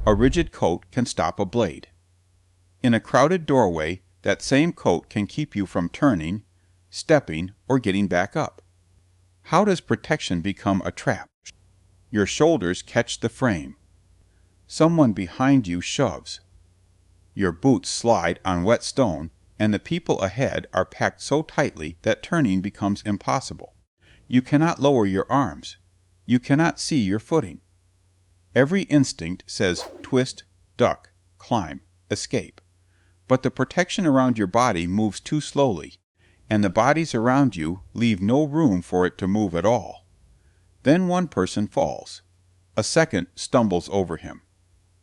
A rigid coat can stop a blade. In a crowded doorway, that same coat can keep you from turning, stepping, or getting back up. How does protection become a trap? Your shoulders catch the frame. Someone behind you shoves. Your boots slide on wet stone, and the people ahead are packed so tightly that turning becomes impossible. You cannot lower your arms. You cannot see your footing. Every instinct says twist, duck, climb, escape. But the protection around your body moves too slowly, and the bodies around you leave no room for it to move at all. Then one person falls. A second stumbles over him.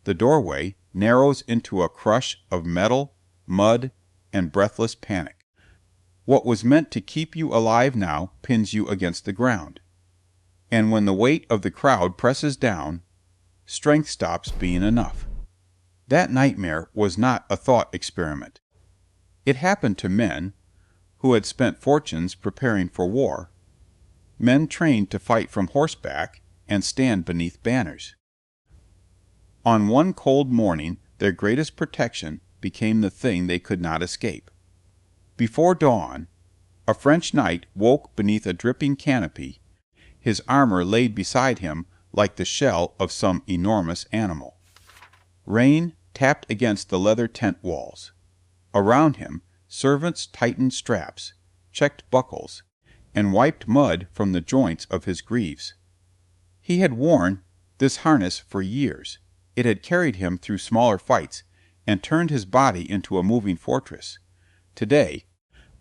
The doorway narrows into a crush of metal, mud, and breathless panic. What was meant to keep you alive now pins you against the ground. And when the weight of the crowd presses down, strength stops being enough. That nightmare was not a thought experiment. It happened to men who had spent fortunes preparing for war, men trained to fight from horseback and stand beneath banners. On one cold morning their greatest protection became the thing they could not escape. Before dawn, a French knight woke beneath a dripping canopy, his armor laid beside him like the shell of some enormous animal. Rain tapped against the leather tent walls. Around him, servants tightened straps, checked buckles, and wiped mud from the joints of his greaves. He had worn this harness for years. It had carried him through smaller fights and turned his body into a moving fortress. Today,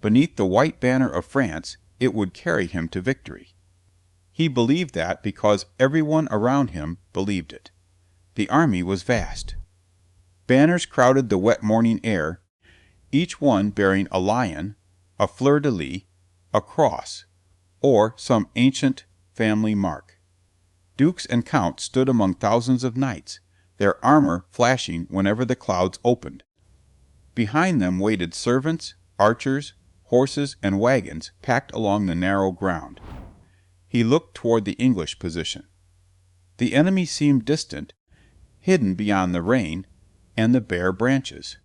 beneath the white banner of France, it would carry him to victory. He believed that because everyone around him believed it. The army was vast. Banners crowded the wet morning air, each one bearing a lion, a fleur-de-lis, a cross, or some ancient family mark. Dukes and counts stood among thousands of knights, their armor flashing whenever the clouds opened. Behind them waited servants, archers, horses, and wagons packed along the narrow ground. He looked toward the English position. The enemy seemed distant, hidden beyond the rain and the bare branches.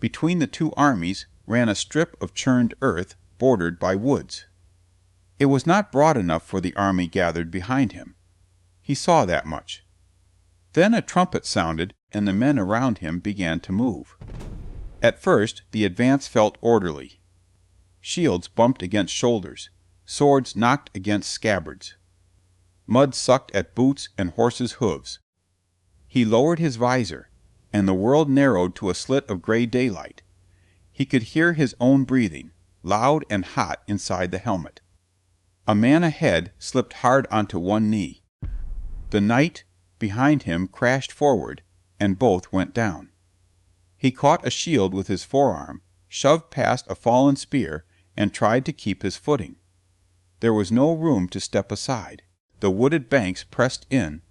Between the two armies ran a strip of churned earth bordered by woods. It was not broad enough for the army gathered behind him. He saw that much. Then a trumpet sounded, and the men around him began to move. At first the advance felt orderly. Shields bumped against shoulders, swords knocked against scabbards. Mud sucked at boots and horses' hooves. He lowered his visor, and the world narrowed to a slit of gray daylight. He could hear his own breathing, loud and hot inside the helmet. A man ahead slipped hard onto one knee. The knight behind him crashed forward, and both went down. He caught a shield with his forearm, shoved past a fallen spear, and tried to keep his footing. There was no room to step aside. The wooded banks pressed in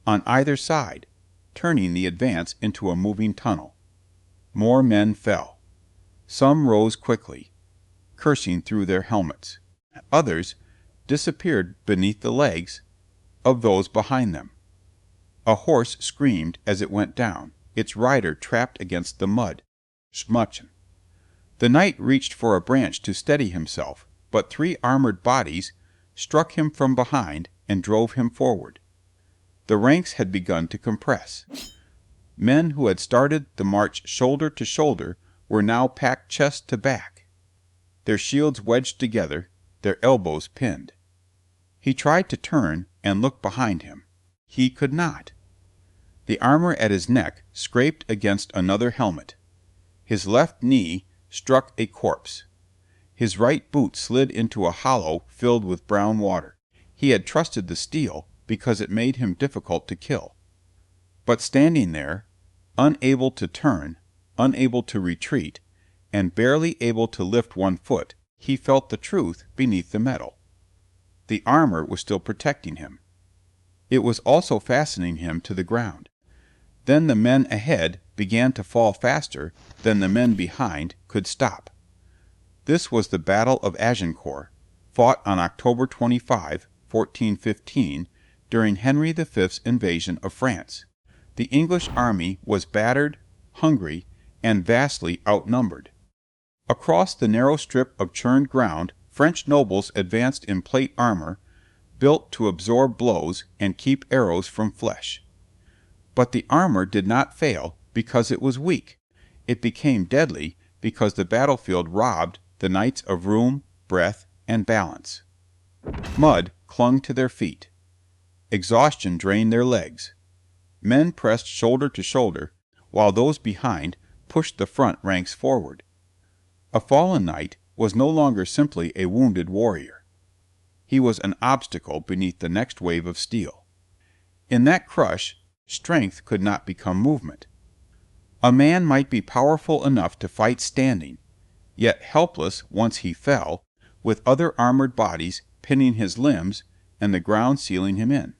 on either side, turning the advance into a moving tunnel. More men fell. Some rose quickly, cursing through their helmets. Others disappeared beneath the legs of those behind them. A horse screamed as it went down, its rider trapped against the mud. Schmutchen. The knight reached for a branch to steady himself, but three armored bodies struck him from behind and drove him forward. The ranks had begun to compress. Men who had started the march shoulder to shoulder were now packed chest to back, their shields wedged together, their elbows pinned. He tried to turn and look behind him. He could not. The armor at his neck scraped against another helmet. His left knee struck a corpse. His right boot slid into a hollow filled with brown water. He had trusted the steel because it made him difficult to kill. But standing there, unable to turn, unable to retreat, and barely able to lift one foot, he felt the truth beneath the metal. The armor was still protecting him. It was also fastening him to the ground. Then the men ahead began to fall faster than the men behind could stop. This was the Battle of Agincourt, fought on October 25, 1415, during Henry V's invasion of France. The English army was battered, hungry, and vastly outnumbered. Across the narrow strip of churned ground French nobles advanced in plate armor, built to absorb blows and keep arrows from flesh. But the armor did not fail because it was weak. It became deadly because the battlefield robbed the knights of room, breath, and balance. Mud clung to their feet. Exhaustion drained their legs. Men pressed shoulder to shoulder, while those behind pushed the front ranks forward. A fallen knight was no longer simply a wounded warrior. He was an obstacle beneath the next wave of steel. In that crush, strength could not become movement. A man might be powerful enough to fight standing, yet helpless once he fell, with other armored bodies pinning his limbs and the ground sealing him in.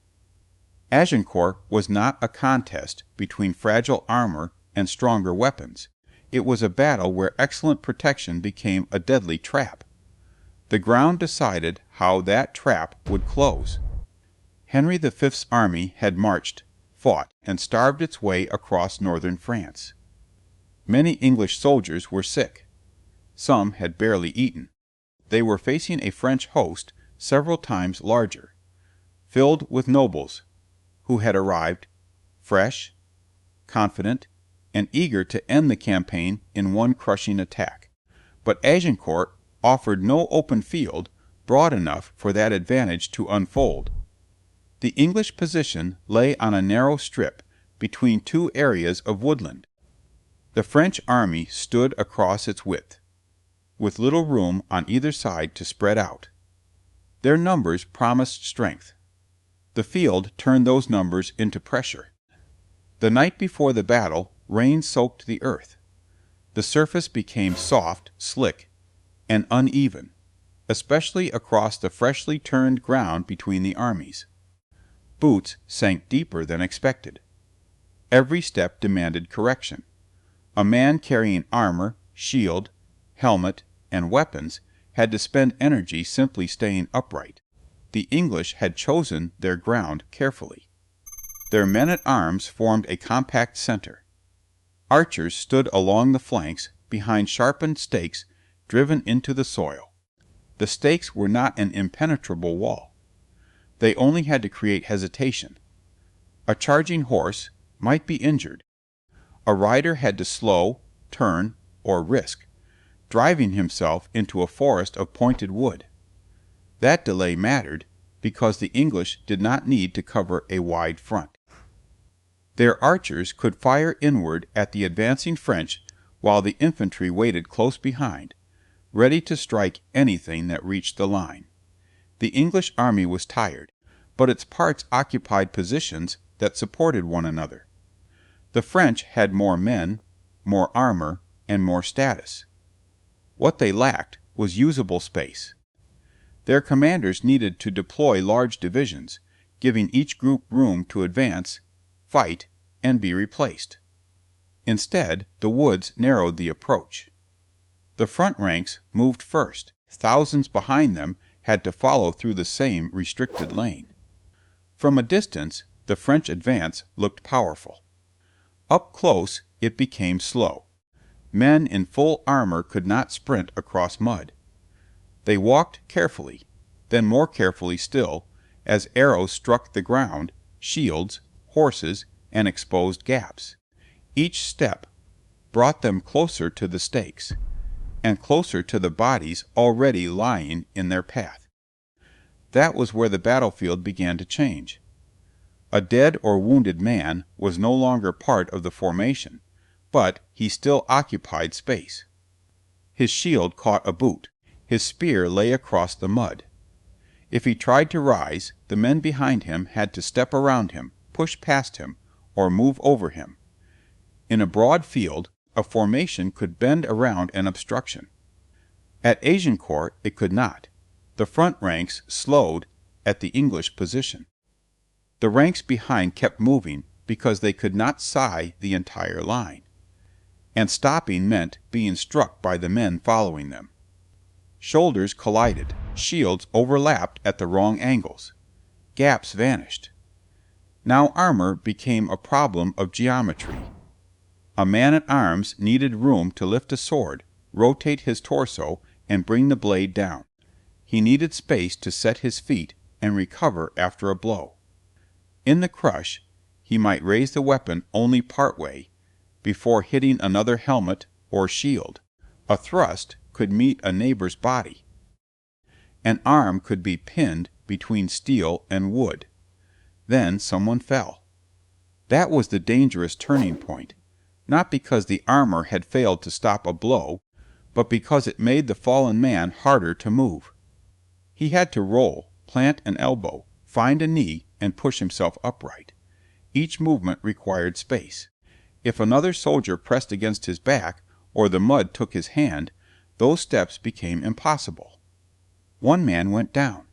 Agincourt was not a contest between fragile armor and stronger weapons. It was a battle where excellent protection became a deadly trap. The ground decided how that trap would close. Henry V's army had marched, fought, and starved its way across northern France. Many English soldiers were sick. Some had barely eaten. They were facing a French host several times larger, filled with nobles, who had arrived, fresh, confident, and eager to end the campaign in one crushing attack. But Agincourt offered no open field broad enough for that advantage to unfold. The English position lay on a narrow strip between two areas of woodland. The French army stood across its width, with little room on either side to spread out. Their numbers promised strength. The field turned those numbers into pressure. The night before the battle, rain soaked the earth. The surface became soft, slick, and uneven, especially across the freshly turned ground between the armies. Boots sank deeper than expected. Every step demanded correction. A man carrying armor, shield, helmet, and weapons had to spend energy simply staying upright. The English had chosen their ground carefully. Their men-at-arms formed a compact center. Archers stood along the flanks behind sharpened stakes driven into the soil. The stakes were not an impenetrable wall. They only had to create hesitation. A charging horse might be injured. A rider had to slow, turn, or risk, driving himself into a forest of pointed wood. That delay mattered because the English did not need to cover a wide front. Their archers could fire inward at the advancing French while the infantry waited close behind, ready to strike anything that reached the line. The English army was tired, but its parts occupied positions that supported one another. The French had more men, more armor, and more status. What they lacked was usable space. Their commanders needed to deploy large divisions, giving each group room to advance, fight, and be replaced. Instead, the woods narrowed the approach. The front ranks moved first. Thousands behind them had to follow through the same restricted lane. From a distance, the French advance looked powerful. Up close, it became slow. Men in full armor could not sprint across mud. They walked carefully, then more carefully still, as arrows struck the ground, shields, horses, and exposed gaps. Each step brought them closer to the stakes, and closer to the bodies already lying in their path. That was where the battlefield began to change. A dead or wounded man was no longer part of the formation, but he still occupied space. His shield caught a boot. His spear lay across the mud. If he tried to rise, the men behind him had to step around him, push past him, or move over him. In a broad field, a formation could bend around an obstruction. At Agincourt it could not. The front ranks slowed at the English position. The ranks behind kept moving because they could not sigh the entire line. And stopping meant being struck by the men following them. Shoulders collided. Shields overlapped at the wrong angles. Gaps vanished. Now armor became a problem of geometry. A man-at-arms needed room to lift a sword, rotate his torso, and bring the blade down. He needed space to set his feet and recover after a blow. In the crush, he might raise the weapon only part way before hitting another helmet or shield. A thrust could meet a neighbor's body. An arm could be pinned between steel and wood. Then someone fell. That was the dangerous turning point, not because the armor had failed to stop a blow, but because it made the fallen man harder to move. He had to roll, plant an elbow, find a knee, and push himself upright. Each movement required space. If another soldier pressed against his back, or the mud took his hand, those steps became impossible. One man went down.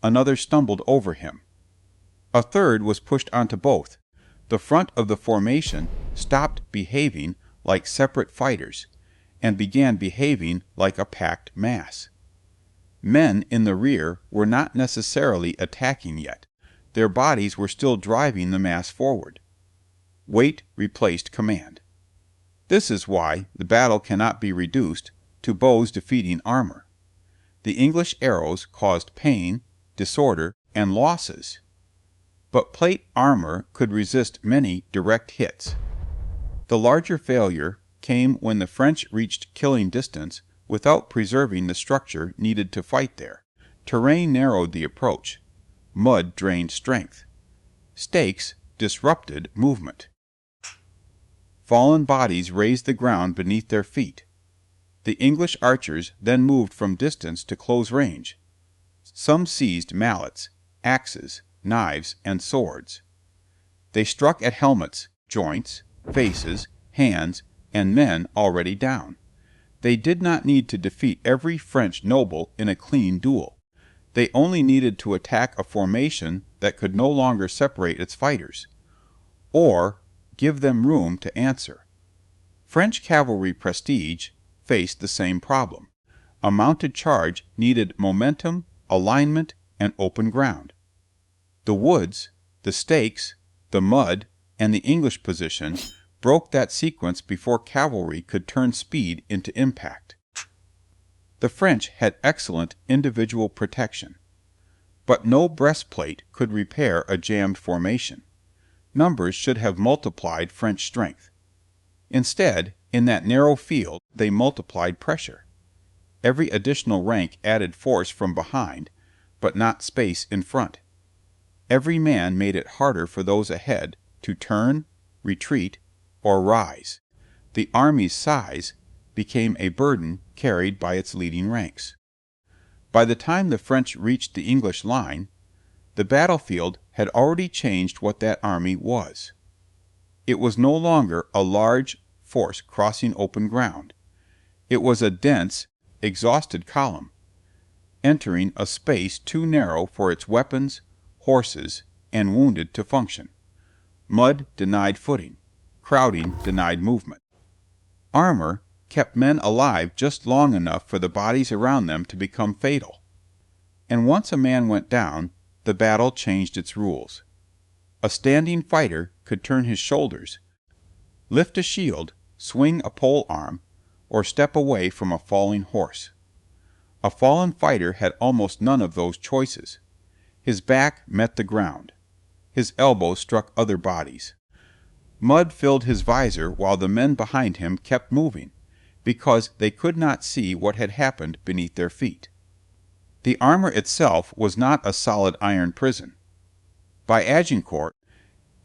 Another stumbled over him. A third was pushed onto both. The front of the formation stopped behaving like separate fighters, and began behaving like a packed mass. Men in the rear were not necessarily attacking yet. Their bodies were still driving the mass forward. Weight replaced command. This is why the battle cannot be reduced to bows defeating armor. The English arrows caused pain, disorder, and losses. But plate armor could resist many direct hits. The larger failure came when the French reached killing distance without preserving the structure needed to fight there. Terrain narrowed the approach. Mud drained strength. Stakes disrupted movement. Fallen bodies raised the ground beneath their feet. The English archers then moved from distance to close range. Some seized mallets, axes, knives, and swords. They struck at helmets, joints, faces, hands, and men already down. They did not need to defeat every French noble in a clean duel. They only needed to attack a formation that could no longer separate its fighters, or give them room to answer. French cavalry prestige faced the same problem. A mounted charge needed momentum, alignment, and open ground. The woods, the stakes, the mud, and the English position broke that sequence before cavalry could turn speed into impact. The French had excellent individual protection, but no breastplate could repair a jammed formation. Numbers should have multiplied French strength. Instead, in that narrow field, they multiplied pressure. Every additional rank added force from behind, but not space in front. Every man made it harder for those ahead to turn, retreat, or rise. The army's size became a burden carried by its leading ranks. By the time the French reached the English line, the battlefield had already changed what that army was. It was no longer a large force crossing open ground. It was a dense, exhausted column, entering a space too narrow for its weapons, horses, and wounded to function. Mud denied footing. Crowding denied movement. Armor kept men alive just long enough for the bodies around them to become fatal. And once a man went down, the battle changed its rules. A standing fighter could turn his shoulders, lift a shield, swing a pole arm, or step away from a falling horse. A fallen fighter had almost none of those choices. His back met the ground. His elbow struck other bodies. Mud filled his visor while the men behind him kept moving, because they could not see what had happened beneath their feet. The armor itself was not a solid iron prison. By Agincourt,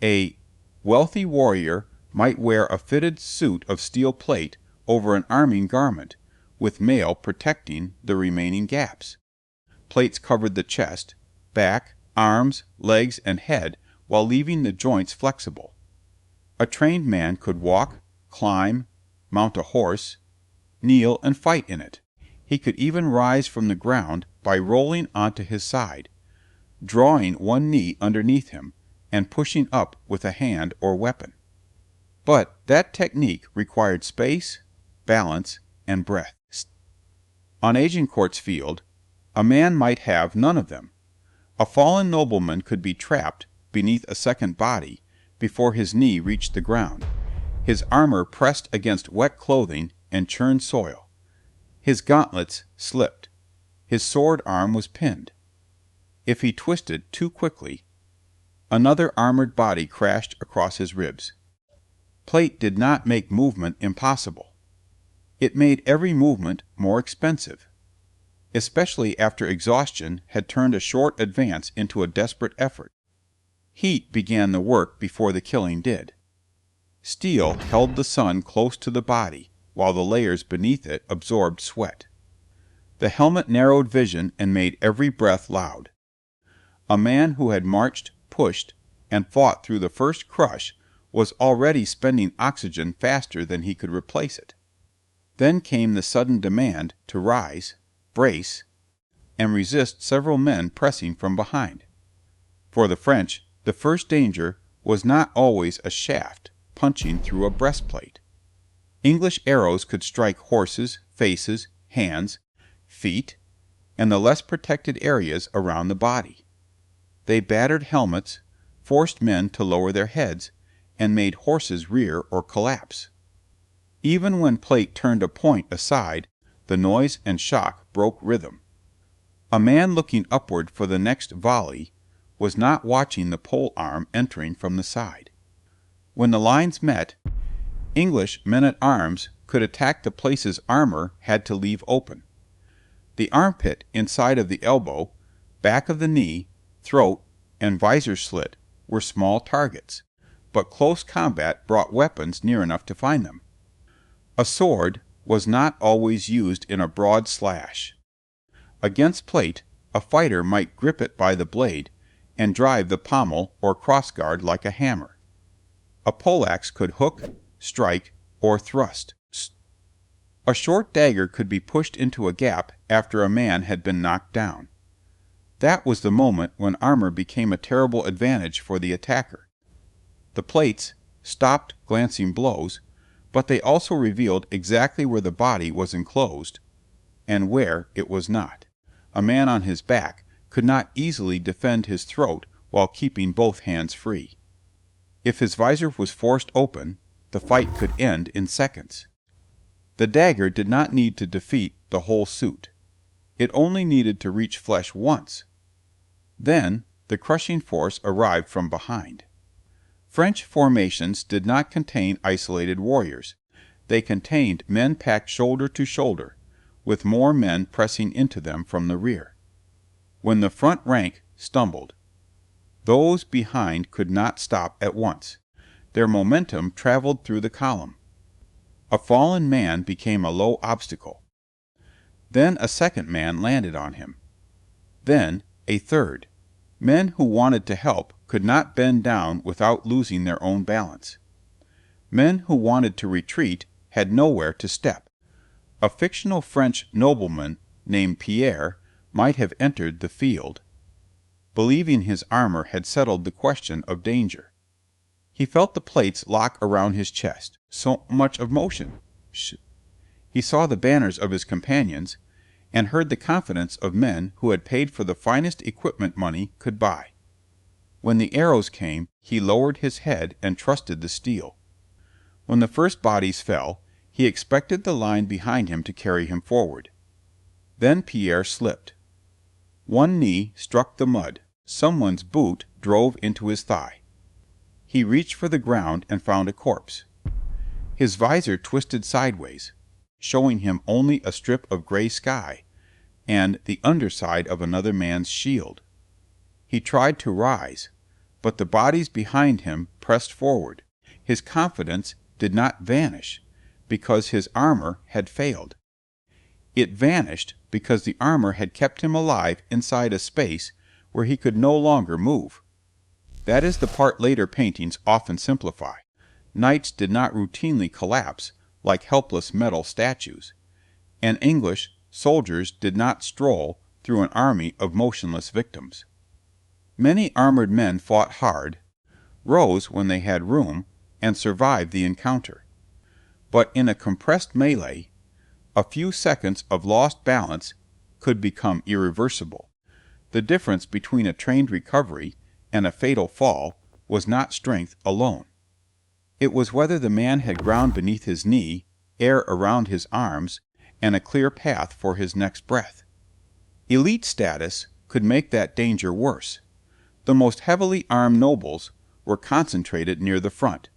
a wealthy warrior might wear a fitted suit of steel plate over an arming garment, with mail protecting the remaining gaps. Plates covered the chest, back, arms, legs, and head, while leaving the joints flexible. A trained man could walk, climb, mount a horse, kneel, and fight in it. He could even rise from the ground by rolling onto his side, drawing one knee underneath him, and pushing up with a hand or weapon. But that technique required space, balance, and breath. On Agincourt's field, a man might have none of them. A fallen nobleman could be trapped beneath a second body before his knee reached the ground. His armor pressed against wet clothing and churned soil. His gauntlets slipped. His sword arm was pinned. If he twisted too quickly, another armored body crashed across his ribs. Plate did not make movement impossible. It made every movement more expensive, especially after exhaustion had turned a short advance into a desperate effort. Heat began the work before the killing did. Steel held the sun close to the body, while the layers beneath it absorbed sweat. The helmet narrowed vision and made every breath loud. A man who had marched, pushed, and fought through the first crush was already spending oxygen faster than he could replace it. Then came the sudden demand to rise, brace, and resist several men pressing from behind. For the French, the first danger was not always a shaft punching through a breastplate. English arrows could strike horses, faces, hands, feet, and the less protected areas around the body. They battered helmets, forced men to lower their heads, and made horses rear or collapse. Even when plate turned a point aside, the noise and shock broke rhythm. A man looking upward for the next volley was not watching the pole arm entering from the side. When the lines met, English men-at-arms could attack the places armor had to leave open. The armpit inside of the elbow, back of the knee, throat, and visor slit were small targets, but close combat brought weapons near enough to find them. A sword was not always used in a broad slash. Against plate, a fighter might grip it by the blade and drive the pommel or crossguard like a hammer. A poleaxe could hook, strike, or thrust. A short dagger could be pushed into a gap after a man had been knocked down. That was the moment when armor became a terrible advantage for the attacker. The plates stopped glancing blows, but they also revealed exactly where the body was enclosed and where it was not. A man on his back could not easily defend his throat while keeping both hands free. If his visor was forced open, the fight could end in seconds. The dagger did not need to defeat the whole suit. It only needed to reach flesh once. Then the crushing force arrived from behind. French formations did not contain isolated warriors. They contained men packed shoulder to shoulder, with more men pressing into them from the rear. When the front rank stumbled, those behind could not stop at once. Their momentum traveled through the column. A fallen man became a low obstacle. Then a second man landed on him. Then a third. Men who wanted to help could not bend down without losing their own balance. Men who wanted to retreat had nowhere to step. A fictional French nobleman named Pierre might have entered the field, believing his armor had settled the question of danger. He felt the plates lock around his chest. So much of motion. He saw the banners of his companions, and heard the confidence of men who had paid for the finest equipment money could buy. When the arrows came, he lowered his head and trusted the steel. When the first bodies fell, he expected the line behind him to carry him forward. Then Pierre slipped. One knee struck the mud. Someone's boot drove into his thigh. He reached for the ground and found a corpse. His visor twisted sideways, showing him only a strip of gray sky and the underside of another man's shield. He tried to rise, but the bodies behind him pressed forward. His confidence did not vanish because his armor had failed. It vanished because the armor had kept him alive inside a space where he could no longer move. That is the part later paintings often simplify. Knights did not routinely collapse like helpless metal statues, and English soldiers did not stroll through an army of motionless victims. Many armored men fought hard, rose when they had room, and survived the encounter. But in a compressed melee, a few seconds of lost balance could become irreversible. The difference between a trained recovery and a fatal fall, was not strength alone. It was whether the man had ground beneath his knee, air around his arms, and a clear path for his next breath. Elite status could make that danger worse. The most heavily armed nobles were concentrated near the front,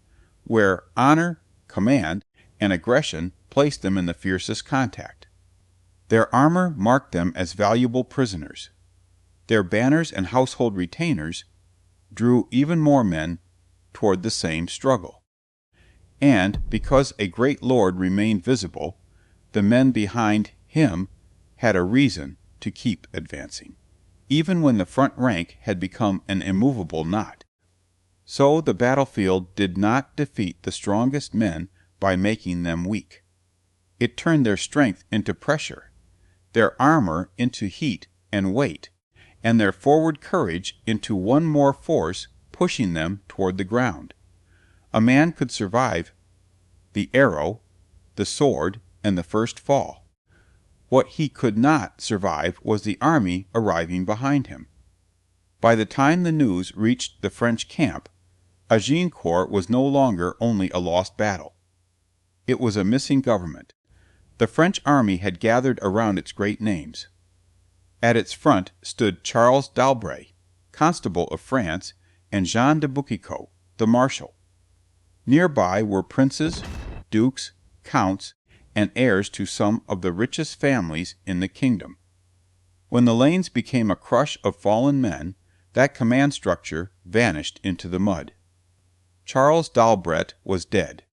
where honor, command, and aggression placed them in the fiercest contact. Their armor marked them as valuable prisoners. Their banners and household retainers drew even more men toward the same struggle. And, because a great lord remained visible, the men behind him had a reason to keep advancing, even when the front rank had become an immovable knot. So the battlefield did not defeat the strongest men by making them weak. It turned their strength into pressure, their armor into heat and weight, and their forward courage into one more force pushing them toward the ground. A man could survive the arrow, the sword, and the first fall. What he could not survive was the army arriving behind him. By the time the news reached the French camp, Agincourt was no longer only a lost battle. It was a missing government. The French army had gathered around its great names. At its front stood Charles d'Albret, Constable of France, and Jean de Boucicaut, the Marshal. Nearby were princes, dukes, counts, and heirs to some of the richest families in the kingdom. When the lanes became a crush of fallen men, that command structure vanished into the mud. Charles d'Albret was dead.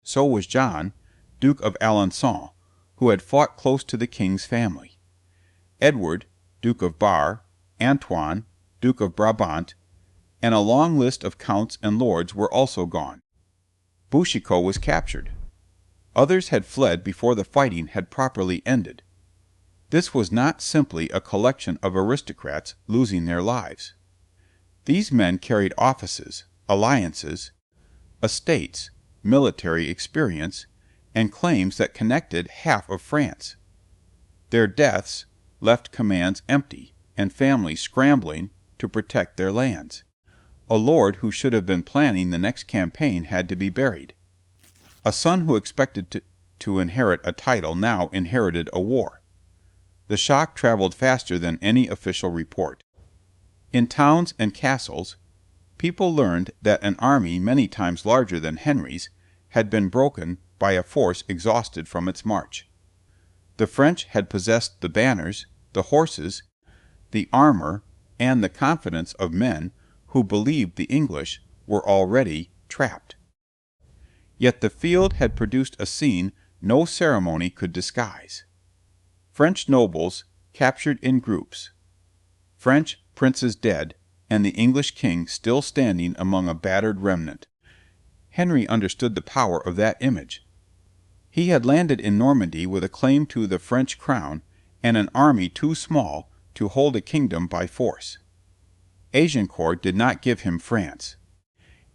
So was John, Duke of Alençon, who had fought close to the king's family. Edward, Duke of Bar, Antoine, Duke of Brabant, and a long list of counts and lords were also gone. Boucicaut was captured. Others had fled before the fighting had properly ended. This was not simply a collection of aristocrats losing their lives. These men carried offices, alliances, estates, military experience, and claims that connected half of France. Their deaths left commands empty and families scrambling to protect their lands. A lord who should have been planning the next campaign had to be buried. A son who expected to inherit a title now inherited a war. The shock traveled faster than any official report. In towns and castles, people learned that an army many times larger than Henry's had been broken by a force exhausted from its march. The French had possessed the banners, the horses, the armor, and the confidence of men who believed the English were already trapped. Yet the field had produced a scene no ceremony could disguise. French nobles captured in groups, French princes dead, and the English king still standing among a battered remnant. Henry understood the power of that image. He had landed in Normandy with a claim to the French crown and an army too small to hold a kingdom by force. Agincourt did not give him France.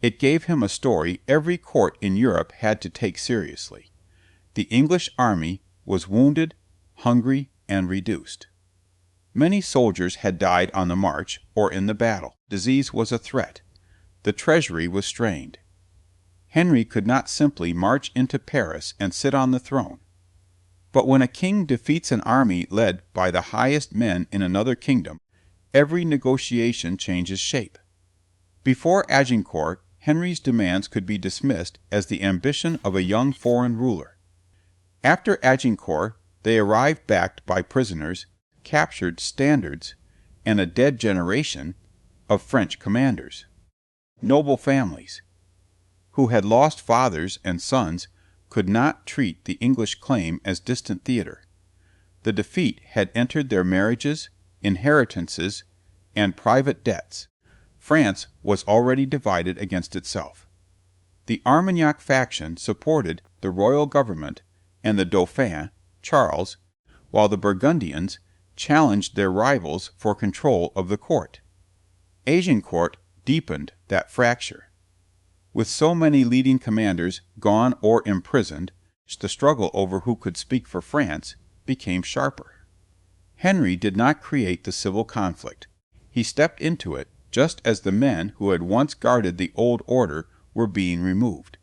It gave him a story every court in Europe had to take seriously. The English army was wounded, hungry, and reduced. Many soldiers had died on the march or in the battle. Disease was a threat. The treasury was strained. Henry could not simply march into Paris and sit on the throne. But when a king defeats an army led by the highest men in another kingdom, every negotiation changes shape. Before Agincourt, Henry's demands could be dismissed as the ambition of a young foreign ruler. After Agincourt, they arrived backed by prisoners, captured standards, and a dead generation of French commanders. Noble families, who had lost fathers and sons, could not treat the English claim as distant theater. The defeat had entered their marriages, inheritances, and private debts. France was already divided against itself. The Armagnac faction supported the royal government and the Dauphin, Charles, while the Burgundians challenged their rivals for control of the court. Agincourt deepened that fracture. With so many leading commanders gone or imprisoned, the struggle over who could speak for France became sharper. Henry did not create the civil conflict. He stepped into it just as the men who had once guarded the old order were being removed.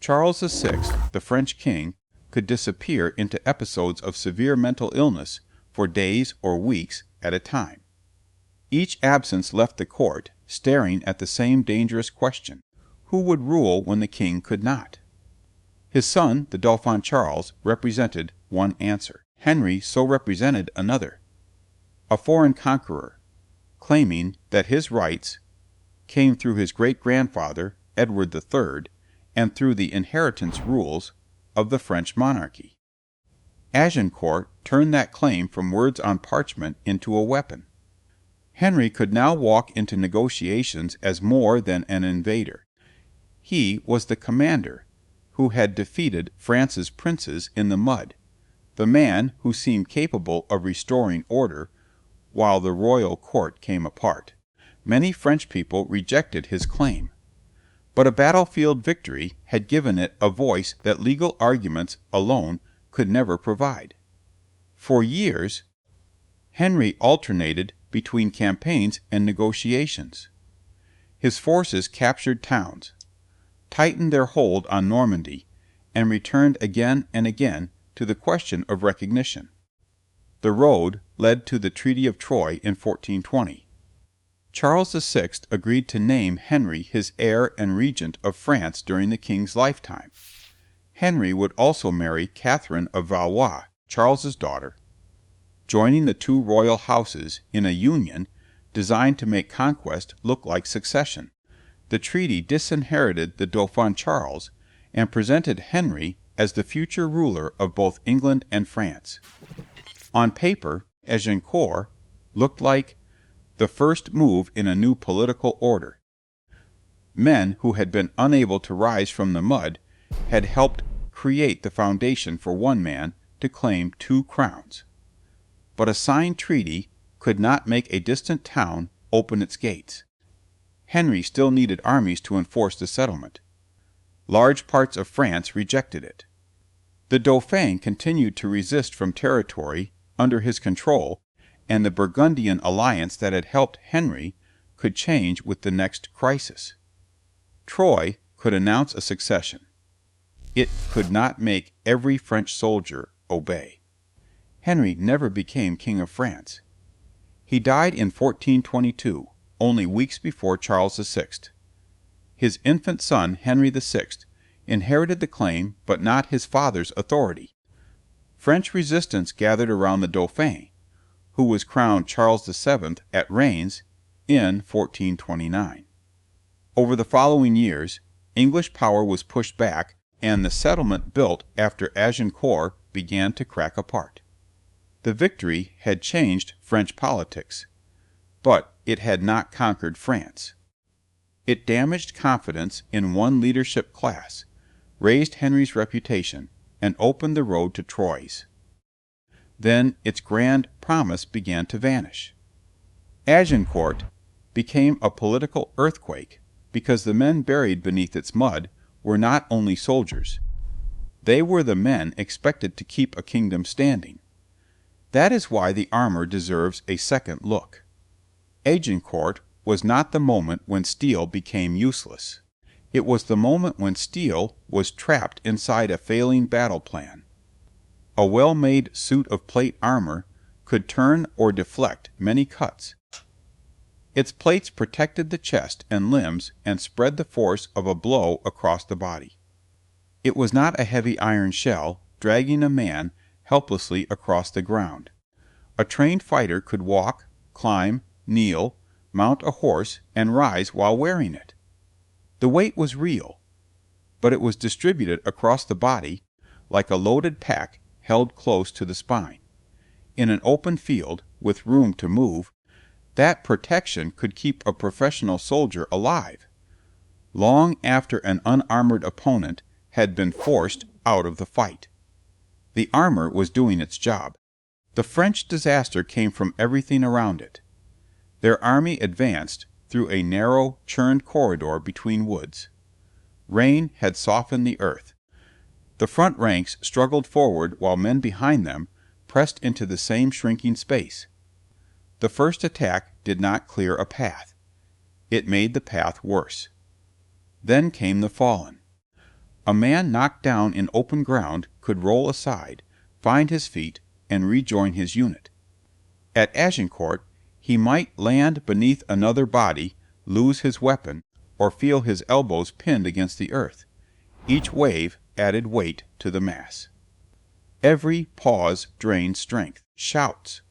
Charles VI, the French king, could disappear into episodes of severe mental illness for days or weeks at a time. Each absence left the court staring at the same dangerous question: who would rule when the king could not? His son, the Dauphin Charles, represented one answer. Henry so represented another. A foreign conqueror, claiming that his rights came through his great-grandfather, Edward III, and through the inheritance rules of the French monarchy. Agincourt turned that claim from words on parchment into a weapon. Henry could now walk into negotiations as more than an invader. He was the commander who had defeated France's princes in the mud, the man who seemed capable of restoring order while the royal court came apart. Many French people rejected his claim, but a battlefield victory had given it a voice that legal arguments alone could never provide. For years, Henry alternated between campaigns and negotiations. His forces captured towns, tightened their hold on Normandy, and returned again and again to the question of recognition. The road led to the Treaty of Troyes in 1420. Charles VI agreed to name Henry his heir and regent of France during the king's lifetime. Henry would also marry Catherine of Valois, Charles's daughter, joining the two royal houses in a union designed to make conquest look like succession. The treaty disinherited the Dauphin Charles and presented Henry as the future ruler of both England and France. On paper, Agincourt looked like the first move in a new political order. Men who had been unable to rise from the mud had helped create the foundation for one man to claim two crowns. But a signed treaty could not make a distant town open its gates. Henry still needed armies to enforce the settlement. Large parts of France rejected it. The Dauphin continued to resist from territory under his control, and the Burgundian alliance that had helped Henry could change with the next crisis. Troyes could announce a succession. It could not make every French soldier obey. Henry never became King of France. He died in 1422, only weeks before Charles VI. His infant son, Henry VI, inherited the claim but not his father's authority. French resistance gathered around the Dauphin, who was crowned Charles VII at Rheims in 1429. Over the following years, English power was pushed back, and the settlement built after Agincourt began to crack apart. The victory had changed French politics, but it had not conquered France. It damaged confidence in one leadership class, raised Henry's reputation, and opened the road to Troyes. Then its grand promise began to vanish. Agincourt became a political earthquake because the men buried beneath its mud were not only soldiers. They were the men expected to keep a kingdom standing. That is why the armor deserves a second look. Agincourt was not the moment when steel became useless. It was the moment when steel was trapped inside a failing battle plan. A well-made suit of plate armor could turn or deflect many cuts. Its plates protected the chest and limbs and spread the force of a blow across the body. It was not a heavy iron shell dragging a man helplessly across the ground. A trained fighter could walk, climb, kneel, mount a horse, and rise while wearing it. The weight was real, but it was distributed across the body like a loaded pack held close to the spine. In an open field, with room to move, that protection could keep a professional soldier alive, long after an unarmored opponent had been forced out of the fight. The armor was doing its job. The French disaster came from everything around it. Their army advanced through a narrow, churned corridor between woods. Rain had softened the earth. The front ranks struggled forward while men behind them pressed into the same shrinking space. The first attack did not clear a path. it made the path worse. Then came the fallen. A man knocked down in open ground could roll aside, find his feet, and rejoin his unit. At Agincourt he might land beneath another body, lose his weapon, or feel his elbows pinned against the earth. Each wave added weight to the mass. Every pause drained strength. Shouts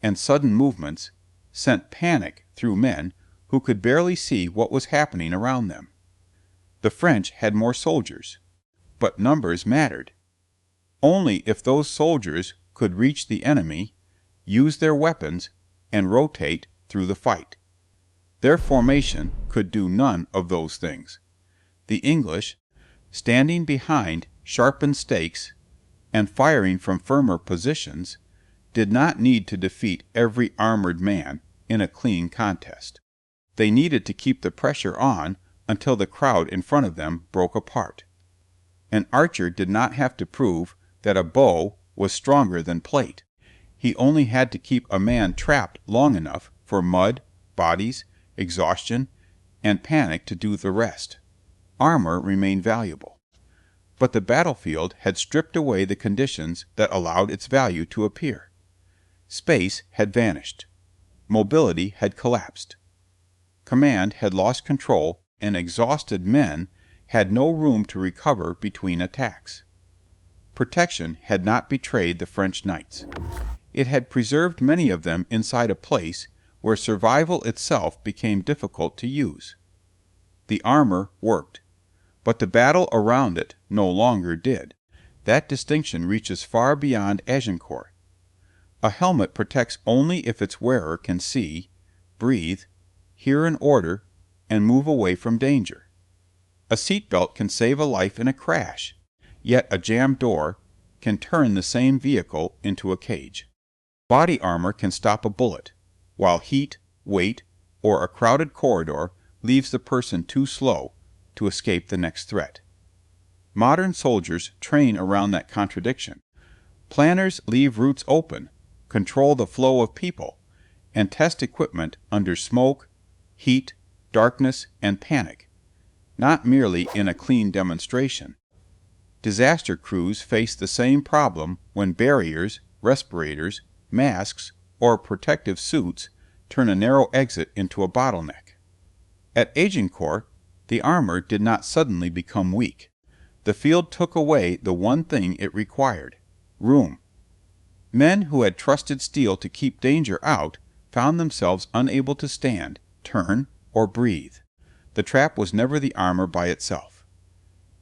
and sudden movements sent panic through men who could barely see what was happening around them. The French had more soldiers, but numbers mattered. Only if those soldiers could reach the enemy, use their weapons, and rotate through the fight. Their formation could do none of those things. The English, standing behind sharpened stakes and firing from firmer positions, did not need to defeat every armored man in a clean contest. They needed to keep the pressure on until the crowd in front of them broke apart. An archer did not have to prove that a bow was stronger than plate. He only had to keep a man trapped long enough for mud, bodies, exhaustion, and panic to do the rest. Armor remained valuable. But the battlefield had stripped away the conditions that allowed its value to appear. Space had vanished. Mobility had collapsed. Command had lost control, and exhausted men had no room to recover between attacks. Protection had not betrayed the French knights. It had preserved many of them inside a place where survival itself became difficult to use. The armor worked, but the battle around it no longer did. That distinction reaches far beyond Agincourt. A helmet protects only if its wearer can see, breathe, hear an order, and move away from danger. A seatbelt can save a life in a crash, yet a jammed door can turn the same vehicle into a cage. Body armor can stop a bullet, while heat, weight, or a crowded corridor leaves the person too slow to escape the next threat. Modern soldiers train around that contradiction. Planners leave routes open, control the flow of people, and test equipment under smoke, heat, darkness, and panic, not merely in a clean demonstration. Disaster crews face the same problem when barriers, respirators, masks, or protective suits turn a narrow exit into a bottleneck. At Agincourt, the armor did not suddenly become weak. The field took away the one thing it required: room. Men who had trusted steel to keep danger out found themselves unable to stand, turn, or breathe. The trap was never the armor by itself.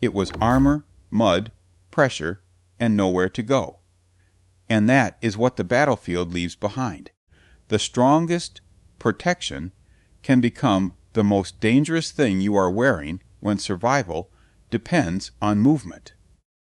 It was armor, mud, pressure, and nowhere to go. And that is what the battlefield leaves behind. The strongest protection can become the most dangerous thing you are wearing when survival depends on movement.